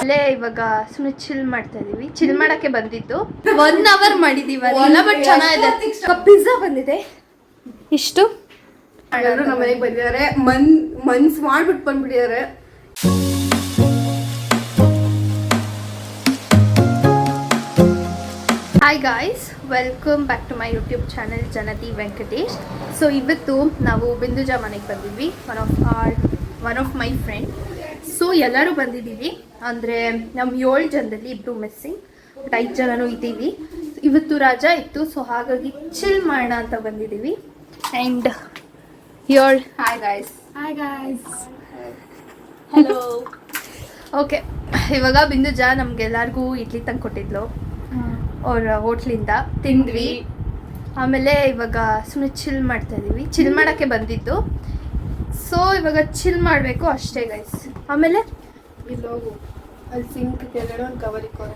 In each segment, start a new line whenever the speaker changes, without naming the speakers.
ಅಲ್ಲೇ ಇವಾಗ ಸುಮ್ಮನೆ ಚಿಲ್ ಮಾಡ್ತಾ ಇದೀವಿ. ಚಿಲ್ ಮಾಡಕ್ಕೆ ಬಂದಿದ್ದು 1 hour ಮಾಡಿದೀವಿ ಬಟ್ ಚೆನ್ನಾಗಿದೆ. ಪಿಜ್ಜಾ ಬಂದಿದೆ. ಇಷ್ಟು
ಎಲ್ಲರೂ ನಮ್ಮ ಮನೆಗೆ ಬಂದಿದ್ದಾರೆ. ಮನ್ಸ್ ಮಾಡ್ಬಿಟ್ಟು ಬಂದ್ಬಿಟ್ಟಿದ್ದಾರೆ.
Hi guys, welcome back to my YouTube channel Janathi Venkatesh. So ಇವತ್ತು ನಾವು ಬಿಂದುಜಾ ಮನೆಗೆ ಬಂದಿದ್ವಿ, one of my friend. So ಎಲ್ಲರೂ ಬಂದಿದ್ದೀವಿ, ಅಂದರೆ ನಮ್ಮ 7 ಜನದಲ್ಲಿ 2 ಮಿಸ್ಸಿಂಗ್, ಬಟ್ 5 ಜನನೂ ಇದ್ದೀವಿ. ಇವತ್ತು ರಜಾ ಇತ್ತು, ಸೊ ಹಾಗಾಗಿ ಚಿಲ್ ಮಾಡೋಣ ಅಂತ ಬಂದಿದ್ದೀವಿ. And
hi guys.
Hello. Okay, ಇವಾಗ ಬಿಂದುಜಾ ನಮ್ಗೆಲ್ಲರಿಗೂ ಇಡ್ಲಿ ತಂದು ಕೊಟ್ಟಿದ್ಲು ಅವ್ರ ಹೋಟ್ಲಿಂದ. ತಿಂದ್ವಿ. ಆಮೇಲೆ ಇವಾಗ ಸುಮ್ಮನೆ ಚಿಲ್ ಮಾಡ್ತಾ ಇದೀವಿ. ಚಿಲ್ ಮಾಡೋಕ್ಕೆ ಬಂದಿದ್ದು. ಸೊ ಇವಾಗ ಚಿಲ್ ಮಾಡಬೇಕು ಅಷ್ಟೇ ಗೈಸ್. ಆಮೇಲೆ
ಇಲ್ಲಿ ಹೋಗು, ಅಲ್ಲಿ ಸಿಂಕ್ ಕೆಳಗಡೆ ಒಂದು ಕವರ್ ಇಕ್ಕೋರೆ.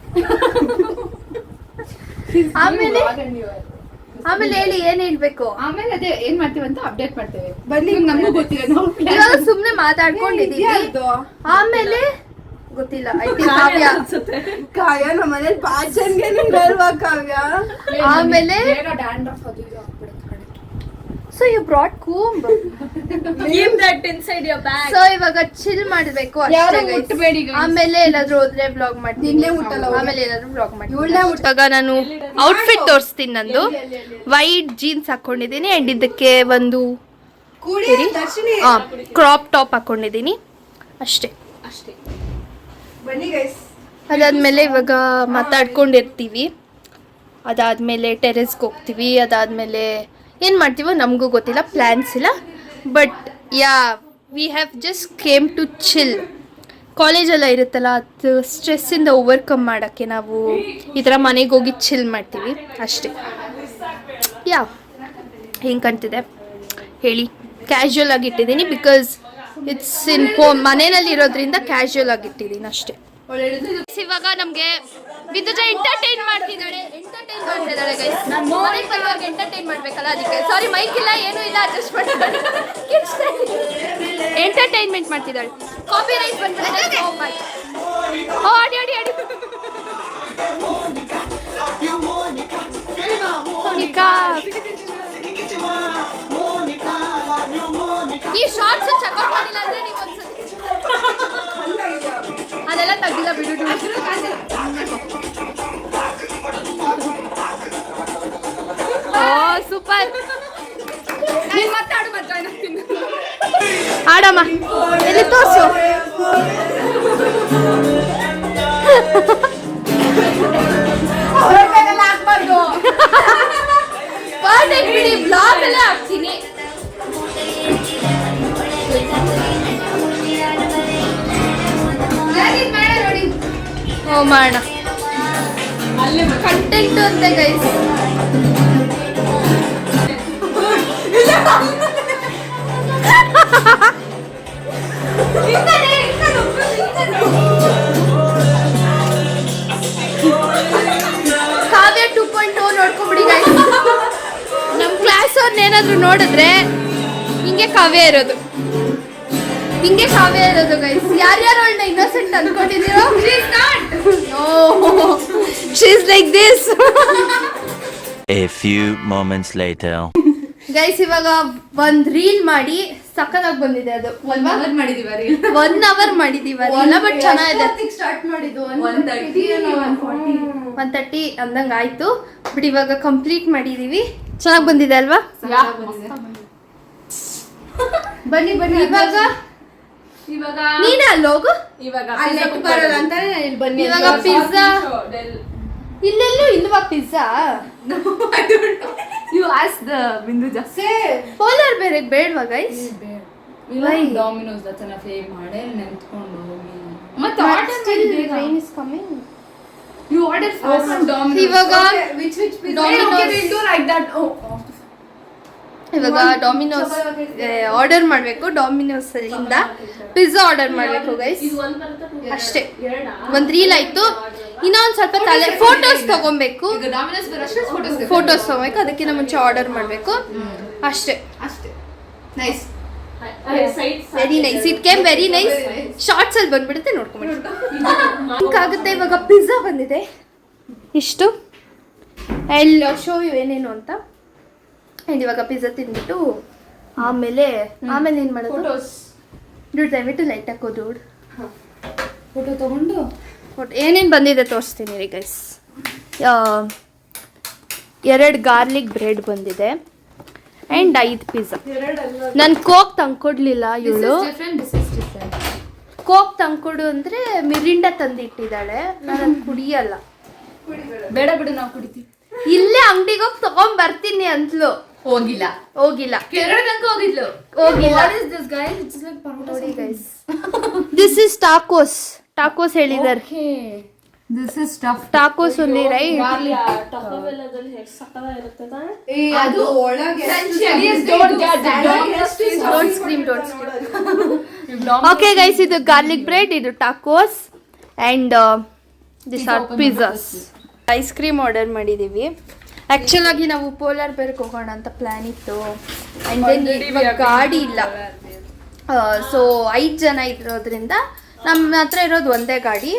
ಆಮೇಲೆ ಹೇಳಿ, ಏನ್ ಹೇಳ್ಬೇಕು?
ಆಮೇಲೆ ಅದೇ ಏನ್ ಮಾಡ್ತೀವಿ ಅಂತ ಅಪ್ಡೇಟ್ ಮಾಡ್ತೇವೆ.
ಬನ್ನಿ,
ನಮಗೂ ಗೊತ್ತಿಲ್ಲ.
ಇವಾಗ ಸುಮ್ನೆ ಮಾತಾಡ್ಕೊಂಡಿದೀವಿ. ಆಮೇಲೆ ಗೊತ್ತಿಲ್ಲ. ಕಾವ್ಯ
ಕಾವ್ಯ ನಮ್ಮ ಮನೇಲಿ 5 ಜನಗೆ ನಿಂಗಲ್ವಾ ಕಾವ್ಯ?
ಆಮೇಲೆ
ಡ್ಯಾಂಡ್ರಫ್ ಅದು ಇದು ಆಗ್ಬಿಡುತ್ತೆ.
So you brought comb.
Keep that inside your bag.
So ಇವಾಗ ಚಿಲ್ ಮಾಡಬೇಕು ಅಷ್ಟೇ guys. ಆಮೇಲೆ ಏನಾದ್ರು ಹೋದ್ರೆ ಬ್ಲಾಗ್ ಮಾಡ್ತೀನಿ.
ನಿನ್ನೆ ಮುಟ್ಟಲ್ಲ.
ಆಮೇಲೆ ಏನಾದ್ರು ಬ್ಲಾಗ್ ಮಾಡ್ತೀನಿ. ಇವಾಗ ನಾನು ಔಟ್ಫಿಟ್ ತೋರಿಸ್ತೀನಿ. ನಂದು ವೈಟ್ ಜೀನ್ಸ್ ಹಾಕೊಂಡಿದ್ದೀನಿ ಅಂಡ್ ಇದಕ್ಕೆ ಒಂದು ಕ್ರಾಪ್ ಟಾಪ್ ಹಾಕೊಂಡಿದ್ದೀನಿ ಅಷ್ಟೇ.
ಬನ್ನಿ ಗೈಸ್.
ಅದಾದ್ಮೇಲೆ ಇವಾಗ ಮಾತಾಡ್ಕೊಂಡಿರ್ತೀವಿ. ಅದಾದ್ಮೇಲೆ ಟೆರೆಸ್ಗೆ ಹೋಗ್ತೀವಿ. ಅದಾದ್ಮೇಲೆ ಏನು ಮಾಡ್ತೀವೋ ನಮಗೂ ಗೊತ್ತಿಲ್ಲ, ಪ್ಲ್ಯಾನ್ಸ್ ಇಲ್ಲ. But yeah, we have just came to chill. ಕಾಲೇಜೆಲ್ಲ ಇರುತ್ತಲ್ಲ, ಅದು ಸ್ಟ್ರೆಸ್ಸಿಂದ ಓವರ್ಕಮ್ ಮಾಡೋಕ್ಕೆ ನಾವು ಈ ಥರ ಮನೆಗೆ ಹೋಗಿ ಚಿಲ್ ಮಾಡ್ತೀವಿ ಅಷ್ಟೇ. ಯಾ, ಹೆಂಗೆ ಕಾಣ್ತಿದೆ ಹೇಳಿ? ಕ್ಯಾಶುವಲ್ ಆಗಿ ಇಟ್ಟಿದ್ದೀನಿ, ಬಿಕಾಸ್ ಇಟ್ಸ್ ಇನ್ ಹೋಮ್. ಮನೆಯಲ್ಲಿ ಇರೋದ್ರಿಂದ ಕ್ಯಾಶುವಲ್ ಆಗಿ ಇಟ್ಟಿದ್ದೀನಿ ಅಷ್ಟೇ. ಇವಾಗ ನಮಗೆ ಬಿಂದುಜಾ ಎಂಟರ್ಟೈನ್ ಮಾಡ್ತಿದ್ದಾಳೆ ಗೈಸ್. ನಾನು ಮನೆಗೆ ಬರುವಾಗ ಎಂಟರ್ಟೈನ್ ಮಾಡ್ಬೇಕಲ್ಲ, ಅದಕ್ಕೆ. ಸಾರಿ, ಮೈಕ್ ಇಲ್ಲ, ಏನೂ ಇಲ್ಲ, ಅಡ್ಜಸ್ಟ್ ಮಾಡಿದ್ದಾಳೆ. ಎಂಟರ್ಟೈನ್ಮೆಂಟ್ ಮಾಡ್ತಿದ್ದಾಳೆ. ಕಾಪಿ ರೈಟ್ ಬಂದ್ಬಿಟ್ಟಿದೆ. ಆಡಿ ಆಡಿ ಆಡಿ. ಈ ಶಾರ್ಟ್ಸ್ ಚೆಕ್ಔಟ್ ಮಾಡಿಲ್ಲ ಅಂದ್ರೆ ನೀವು ಒಂದ್ಸತಿ ಅದೆಲ್ಲ ತೆಗ್ದಿಲ್ಲ ಬಿಡು. ಓ ಸೂಪರ್. ಆಡಮ್ಮ, ಎಲ್ಲಿ ತೋರ್ಸು. ಬಿಡಿ, ಬ್ಲಾಗ್ ಎಲ್ಲ ಹಾಕ್ತೀನಿ. ಓ ಮಾಡೋಣ, ಕಂಟೆಂಟ್ ಅಂತ ಗೈಸ್. ಕಾವ್ಯ 2.0 ನೋಡ್ಕೊಂಬಿಡಿ ಗೈಸ್. ನಮ್ಮ ಕ್ಲಾಸ್ ಅವ್ರನ್ನ ಏನಾದ್ರು ನೋಡಿದ್ರೆ ಹಿಂಗೆ ಕಾವ್ಯ ಇರೋದು, ಹಿಂಗೆ ಕಾವ್ಯ ಇರೋದು ಗೈಸ್. ಯಾರ್ಯಾರು ಅವಳನ್ನ ಇನ್ನೋಸೆಂಟ್ ಅನ್ಕೊಂಡಿದ್ದೀರೋ? She's like this.
A few moments later.
Guys, ಇವಾಗ ಒಂದ್ ರೀಲ್ ಮಾಡಿ ಸಕ್ಕತ್ತಾಗಿ ಬಂದಿದೆ. ಅದು
1 hour ಮಾಡಿದೀವಿ ರೀ.
1 hour ಮಾಡಿದೀವಿ ಅಲ್ಲ, ಬಟ್ ಚೆನ್ನಾಗಿದೆ.
ಸ್ಟಾರ್ಟ್ ಮಾಡಿದ್ದು
1:30 ಅಂದಂಗೆ ಆಯ್ತು. ಬಟ್ ಇವಾಗ ಕಂಪ್ಲೀಟ್ ಮಾಡಿದೀವಿ. ಚೆನ್ನಾಗಿ ಬಂದಿದೆ ಅಲ್ವಾ? ಬನ್ನಿ ಬನ್ನಿ. ಇವಾಗ ನೀನೇ ಅಲ್ಲೋಗು.
ಇವಾಗ
ಬರಲ್ಲ ಅಂತಾನೆ ಬನ್ನಿ.
ಇವಾಗ ಪಿಜ್ಜಾ ಇಲ್ಲೆಲ್ಲೂ ಇಲ್ವಾ pizza?
You ask the Binduja.
Polar ಬೇರೆ ಬೇಡವಾ ಗೈಸ್?
ಡಾಮಿನೋಸ್ ದತ್ತನ ಫೇವ್ ಮಾಡಿ ನೆಂತ್ಕೊಂಡು ಹೋಗಿ ಮತ್ತೆ
rain is coming.
You order fast from Domino's.
ಇವಾಗ
which pizza?
Domino's.
Okay, we'll do like that. Oh.
ಇವಾಗ ಡಾಮಿನೋಸ್ ಆರ್ಡರ್ ಮಾಡಬೇಕು. ಡಾಮಿನೋಸ್ ಇಂದ ಪಿಜ್ಜಾ ಆರ್ಡರ್ ಮಾಡಬೇಕು ಗೈಸ್ ಅಷ್ಟೇ. ಒಂದು ರೀಲ್ ಆಯ್ತು. ಇನ್ನೊಂದು ಸ್ವಲ್ಪ ತಲೆ ಫೋಟೋಸ್ ತಗೊಬೇಕು. ಫೋಟೋಸ್ ತಗೋಬೇಕು, ಅದಕ್ಕಿಂತ ಮುಂಚೆ ಆರ್ಡರ್ ಮಾಡಬೇಕು ಅಷ್ಟೇ.
Nice.
Very nice, it came very nice. Shorts ಅಲ್ಲಿ ಬಂದ್ಬಿಡುತ್ತೆ, ನೋಡ್ಕೊಂಡ್ಬಿಡಿ. ಆಗುತ್ತೆ. ಇವಾಗ ಪಿಜ್ಜಾ ಬಂದಿದೆ ಇಷ್ಟು. ಎಲ್ಲ ಶೋ ಯು ಏನೇನು ಅಂತ. ಆ್ಯಂಡ್ ಇವಾಗ ಪಿಜ್ಜಾ ತಿಂದ್ಬಿಟ್ಟು ಆಮೇಲೆ ಏನು ಮಾಡೋದು?
ಫೋಟೋಸ್.
ದುಡ್ಡು ದಯವಿಟ್ಟು ಲೈಟ್ ಹಾಕೋ ದುಡ್ಡು.
ಫೋಟೋ ತಗೊಂಡು
ಏನೇನು ಬಂದಿದೆ ತೋರಿಸ್ತೀನಿ ರೀ ಗೈಸ್. 2 ಗಾರ್ಲಿಕ್ ಬ್ರೆಡ್ ಬಂದಿದೆ ಆ್ಯಂಡ್ 5 ಪಿಜ್ಜಾ. ನಾನು ಕೋಕ್ ತಂದ್ಕೊಡ್ಲಿಲ್ಲ ಇವಳು. ಕೋಕ್ ತಂದ್ಕೊಡು ಅಂದರೆ ಮಿರಿಂಡ ತಂದಿಟ್ಟಿದ್ದಾಳೆ, ನಾನು ಅದು ಕುಡಿಯಲ್ಲ.
ಬೇಡ ಬಿಡು, ನಾವು ಕುಡಿತೀವಿ.
ಇಲ್ಲೇ ಅಂಗಡಿಗೆ ಹೋಗಿ ತಗೊಂಡ್ ಬರ್ತೀನಿ ಅಂತಲು. ಹೋಗಿಲ್ಲ
ಹೋಗಿದ್ಲು.
ನೋಡಿ ಗೈಸ್, ದಿಸ್ ಇಸ್ ಟಾಕೋಸ್ ಹೇಳಿದಾರೆ.
This is stuff.
Tacos only, right?
ಅದು ಒಳಗೆ
Don't scream. Okay guys, ಇದು ಗಾರ್ಲಿಕ್ ಬ್ರೆಡ್, ಇದು tacos and this are pizzas. Ice cream order ಮಾಡಿದೀವಿ. ಆಕ್ಚುಲ್ ಆಗಿ ನಾವು ಪೋಲಾರ್ ಬೇರ್ಗೆ ಹೋಗೋಣ ಅಂತ ಪ್ಲಾನ್ ಇತ್ತು. ಅಂಡ್ ದೆನ್ ಇವಾಗ ಗಾಡಿ ಇಲ್ಲ. ಸೊ 5 ಜನ ಇರೋದ್ರಿಂದ ನಮ್ಮ ಹತ್ರ ಇರೋದು ಒಂದೇ ಗಾಡಿ.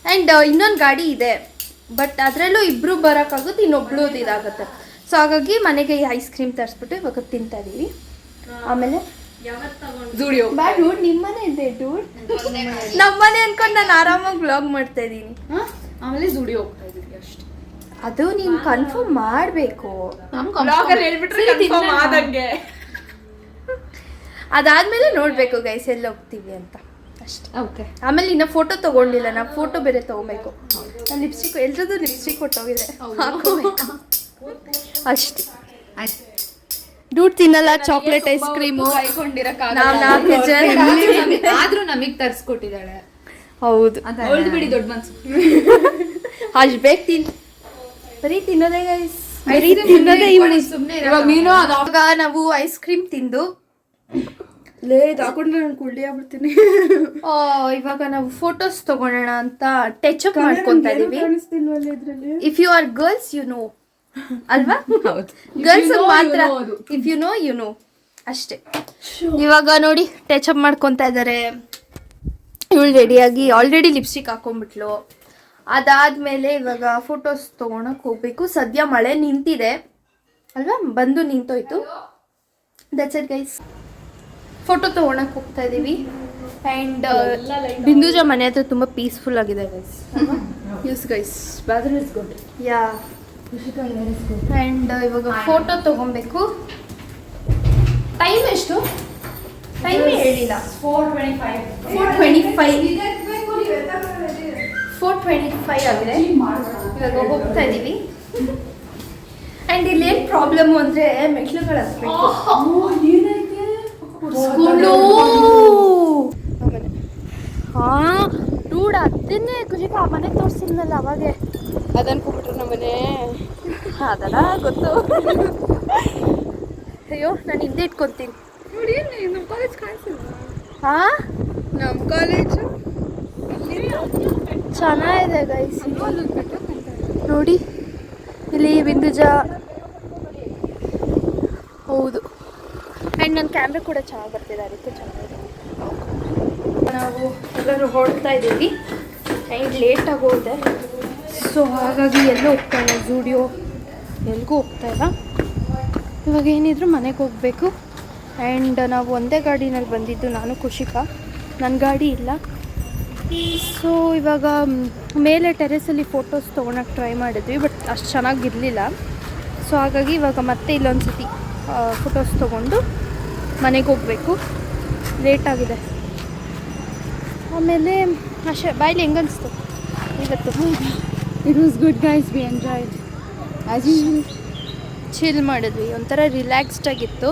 ಆ್ಯಂಡ್ ಇನ್ನೊಂದು ಗಾಡಿ ಇದೆ, ಬಟ್ ಅದರಲ್ಲೂ ಇಬ್ಬರು ಬರೋಕ್ಕಾಗುತ್ತೆ, ಇನ್ನೊಬ್ಳು ಇದಾಗುತ್ತೆ. ಸೊ ಹಾಗಾಗಿ ಮನೆಗೆ ಈ ಐಸ್ ಕ್ರೀಮ್ ತರಿಸ್ಬಿಟ್ಟು ಇವಾಗ ತಿಂತಾ ಇದೀವಿ. ಆಮೇಲೆ ಬ್ಯಾಡ್ ಡೂಡ್, ನಿಮ್ಮನೆ ಇದೆ ಡೂಡ್. ನಮ್ಮನೆ ಅನ್ಕೊಂಡು ನಾನು ಆರಾಮಾಗಿ ವ್ಲಾಗ್ ಮಾಡ್ತಾ ಇದ್ದೀನಿ.
ಆಮೇಲೆ ಜುಡಿಯೋ ಹೋಗ್ತಾ ಇದೀವಿ ಅಷ್ಟೇ.
ಅದು ನೀನು ಕನ್ಫರ್ಮ್ ಮಾಡಬೇಕು. ಅದಾದ್ಮೇಲೆ ನೋಡಬೇಕು ಗೈಸ್ ಎಲ್ಲಿ ಹೋಗ್ತೀವಿ ಅಂತ ಅಷ್ಟೇ.
ಓಕೆ.
ಆಮೇಲೆ ಇನ್ನು ಫೋಟೋ ತೊಗೊಂಡಿಲ್ಲ, ನಾವು ಫೋಟೋ ಬೇರೆ ತೊಗೋಬೇಕು. ನಾನು ಲಿಪ್ಸ್ಟಿಕ್ ಎಲ್ರದ್ದು ಲಿಪ್ಸ್ಟಿಕ್ ಕೊಟ್ಟೋಗಿದೆ, ಅಷ್ಟೇ. ಡೂಡ್ ತಿನ್ನಲ್ಲ ಚಾಕ್ಲೇಟ್ ಐಸ್ ಕ್ರೀಮು. ನಾವು 4 ಜನ
ಆದ್ರೂ ನಮಗ್ ತರ್ಸ್ಕೊಟ್ಟಿದ್ದಾಳೆ.
ಹೌದು,
ಬಿಡಿ, ದೊಡ್ಡ ಮನ್ಸು.
ಅಷ್ಟು ಬೇಗ ಬರೀ ತಿನ್ನೋದೇ ಗೈಸ್, ಬರೀ ತಿನ್ನೋದೇ. ಇವಾಗ ನಾವು ಐಸ್ ಕ್ರೀಮ್ ತಿಂದು
ಹಾಕೊಂಡ್ರೆ ನಾನು ಕುಳ್ಳಿ ಆಗ್ಬಿಡ್ತೀನಿ.
ಇವಾಗ ನಾವು ಫೋಟೋಸ್ ತಗೊಳ್ಳೋಣ ಅಂತ ಟಚ್ ಅಪ್ ಮಾಡ್ಕೊಂತ ಇದೀವಿ. If you are girls you know ಅಲ್ವಾ? ಗರ್ಲ್ಸ್ ಮಾತ್ರ ಇಫ್ ಯು ನೋ ಅಷ್ಟೇ. ಇವಾಗ ನೋಡಿ ಟಚ್ ಅಪ್ ಮಾಡ್ಕೊಂತ ಇದ್ದಾರೆ. ಇವಳು ರೆಡಿಯಾಗಿ ಆಲ್ರೆಡಿ ಲಿಪ್ಸ್ಟಿಕ್ ಹಾಕೊಂಡ್ಬಿಟ್ಲು. ಅದಾದ್ಮೇಲೆ ಇವಾಗ ಫೋಟೋಸ್ ತಗೊಳಕ್ ಹೋಗ್ಬೇಕು. ಸದ್ಯ ಮಳೆ ನಿಂತಿದೆ ಅಲ್ವಾ, ಬಂದು ನಿಂತೋಯ್ತು. That's it guys. ಫೋಟೋ ತೊಗೊಳಕ್ಕೆ ಹೋಗ್ತಾ ಇದ್ದೀವಿ. ಆ್ಯಂಡ್ ಬಿಂದುಜಾ ಮನೆ ಹತ್ರ ತುಂಬ ಪೀಸ್ಫುಲ್ ಆಗಿದೆ guys.
Yes guys, weather is good.
Yeah. And ಇವಾಗ ಫೋಟೋ ತೊಗೊಬೇಕು. ಟೈಮ್ ಎಷ್ಟು? ಟೈಮ್ ಹೇಳಿಲ್ಲ. 4:25 ಆಗಿದೆ. ಇವಾಗ ಹೋಗ್ತಾ ಇದ್ದೀವಿ. ಆ್ಯಂಡ್ ಇಲ್ಲಿ ಏನು ಪ್ರಾಬ್ಲಮ್ಮು ಅಂದರೆ ಮೆಟ್ಲುಗಳು ಹತ್ಬೇಕು. ಡೂಡ್ ಅದನ್ನೇ ಖುಷಿಗೆ ಆ ಮನೆ ತೋರಿಸಿದ್ನಲ್ಲ ಅವಾಗೆ,
ಅದನ್ಕೊಬಿಟ್ರು ನಮ್ಮನೆ.
ಅದಲ್ಲ ಗೊತ್ತು. ಅಯ್ಯೋ, ನಾನು ಹಿಂದೆ ಇಟ್ಕೊತೀನಿ.
ನೋಡಿ, ನಮ್ಮ ಕಾಲೇಜ್ ಕಾಣಿಸಿಲ್ಲ.
ನಮ್ಮ
ಕಾಲೇಜು
ಚೆನ್ನಾಗಿದೆ ಗೈಸ್. ನೋಡಿ ಇಲ್ಲಿ ಬಿಂದುಜಾ. ಹೌದು. ಆ್ಯಂಡ್ ನನ್ನ ಕ್ಯಾಮ್ರಾ ಕೂಡ ಚೆನ್ನಾಗಿ ಬರ್ತಿದೆ, ಅದಕ್ಕೆ ಚೆನ್ನಾಗಿದೆ. ನಾವು ಎಲ್ಲರೂ ಹೊರಡ್ತಾ ಇದ್ದೀವಿ. ಆ್ಯಂಡ್ ಲೇಟಾಗಿ ಹೋದೆ, ಸೊ ಹಾಗಾಗಿ ಎಲ್ಲೂ ಹೋಗ್ತಾ ಇಲ್ಲ. ಜೂಡಿಯೋ ಎಲ್ಲಿಗೂ ಹೋಗ್ತಾ ಇಲ್ಲ. ಇವಾಗ ಏನಿದ್ರು ಮನೆಗೆ ಹೋಗಬೇಕು. ಆ್ಯಂಡ್ ನಾವು ಒಂದೇ ಗಾಡಿನಲ್ಲಿ ಬಂದಿದ್ದು, ನಾನು ಖುಷಿಕಾ. ನನ್ನ ಗಾಡಿ ಇಲ್ಲ. ಸೊ ಇವಾಗ ಮೇಲೆ ಟೆರೆಸಲ್ಲಿ ಫೋಟೋಸ್ ತೊಗೊಳಕ್ಕೆ ಟ್ರೈ ಮಾಡಿದ್ವಿ, ಬಟ್ ಅಷ್ಟು ಚೆನ್ನಾಗಿರಲಿಲ್ಲ. ಸೊ ಹಾಗಾಗಿ ಇವಾಗ ಮತ್ತೆ ಇಲ್ಲೊಂದು ಸತಿ ಫೋಟೋಸ್ ತೊಗೊಂಡು ಮನೆಗೆ ಹೋಗಬೇಕು. ಲೇಟಾಗಿದೆ. ಆಮೇಲೆ ಅಷ್ಟೇ. ಬಾಯ್ಲಿ ಹೆಂಗನ್ನಿಸ್ತು ಇವತ್ತು?
It was good guys, we enjoyed as usual.
Chill ಮಾಡಿದ್ವಿ, ಒಂಥರ ರಿಲ್ಯಾಕ್ಸ್ಡ್ ಆಗಿತ್ತು.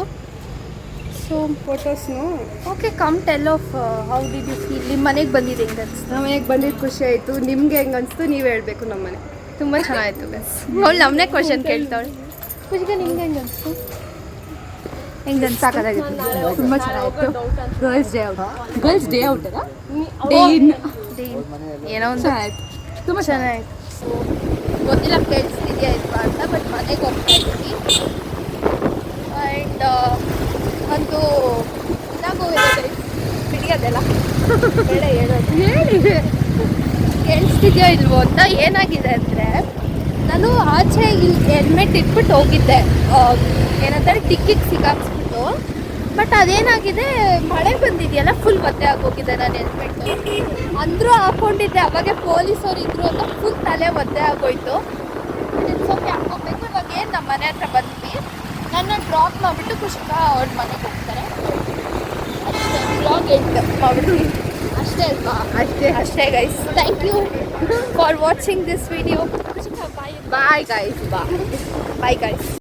ಸೊ
ಫೋಟೋಸ್ನು
okay, come tell of how did you feel? ನಿಮ್ಮ ಮನೆಗೆ ಬಂದಿದ್ದು ಹೆಂಗೆ ಅನಿಸ್ತು?
ನಮ್ಮ ಮನೆಗೆ ಬಂದಿದ್ದು ಖುಷಿ ಆಯಿತು. ನಿಮ್ಗೆ ಹೆಂಗೆ ಅನಿಸ್ತು ನೀವು ಹೇಳಬೇಕು. ನಮ್ಮ ಮನೆ
ತುಂಬ ಚೆನ್ನಾಗಿತ್ತು ಗೈಸ್. ಅವಳು ನಮ್ಮನೆ ಕ್ವಶನ್ ಕೇಳ್ತಾವಳೆ. ಖುಷಿಗೆ ನಿಮ್ಗೆ ಹೆಂಗೆ ಅನಿಸ್ತು? ಹೆಂಗೆ
ಸಾಕಾಗಿತ್ತು, ತುಂಬ ಚೆನ್ನಾಗಿತ್ತು. ಗರ್ಲ್ಸ್ ಡೇ ಔಟ್ ಅಲ್ಲ,
ಏನೋ ಒಂದು
ಚೆನ್ನಾಗಿತ್ತು,
ತುಂಬ ಚೆನ್ನಾಗಿತ್ತು. ಗೊತ್ತಿಲ್ಲ ಕೇಳಿಸ್ತಿದ್ಯಾ ಇಲ್ವಾ ಅಂತ, ಬಟ್ ಮನೆಗೆ ಹೋಗ್ತಾ ಇದ್ವಿ. ಆ್ಯಂಡ್ ಒಂದು ಇದಾಗ ಯಾಕೆ ಅದೆಲ್ಲ ಬೇಡ ಹೇಳೋದು ಹೇಳಿ ಕೇಳಿಸ್ತಿದ್ಯೋ ಇಲ್ವೋ ಅಂತ. ಏನಾಗಿದೆ ಅಂದರೆ ನಾನು ಆಚೆ ಇಲ್ಲಿ ಹೆಲ್ಮೆಟ್ ಇಟ್ಬಿಟ್ಟು ಹೋಗಿದ್ದೆ, ಏನಂತಾರೆ ಡಿಕ್ಕಿಗೆ ಸಿಕ್ಕಾಕ್ಸ್ಬಿಟ್ಟು. ಬಟ್ ಅದೇನಾಗಿದೆ, ಮಳೆ ಬಂದಿದೆಯಲ್ಲ, ಫುಲ್ ಒದ್ದೆ ಆಗೋಗಿದೆ ನಾನು ಹೆಲ್ಮೆಟ್ಟು. ಅಂದರೂ ಹಾಕ್ಕೊಂಡಿದ್ದೆ, ಅವಾಗೆ ಪೊಲೀಸವ್ರು ಇದ್ರು ಅಂತ ಫುಲ್ ತಲೆ ಒದ್ದೆ ಆಗೋಯ್ತು. ಸೋಕೆ ಹಾಕ್ಕೋಬೇಕು. ಇವಾಗ ಏನು ನಮ್ಮ ಮನೆ ಹತ್ರ ಬಂದ್ವಿ, ನನ್ನ ಡ್ರಾಪ್ ಮಾಡಿಬಿಟ್ಟು ಕುಶಿಕಾ ಅವ್ರ ಮನೆಗೆ ಹೋಗ್ತಾರೆ. ಅಷ್ಟೇ, ಬ್ಲಾಗ್ ಎಂಡ್ ಮಾಡ್ಬಿಟ್ಟು ಅಷ್ಟೇ ಅಲ್ವಾ? ಅಷ್ಟೇ guys. Thank you for watching this video. Bye
bye guys, bye.
Bye guys.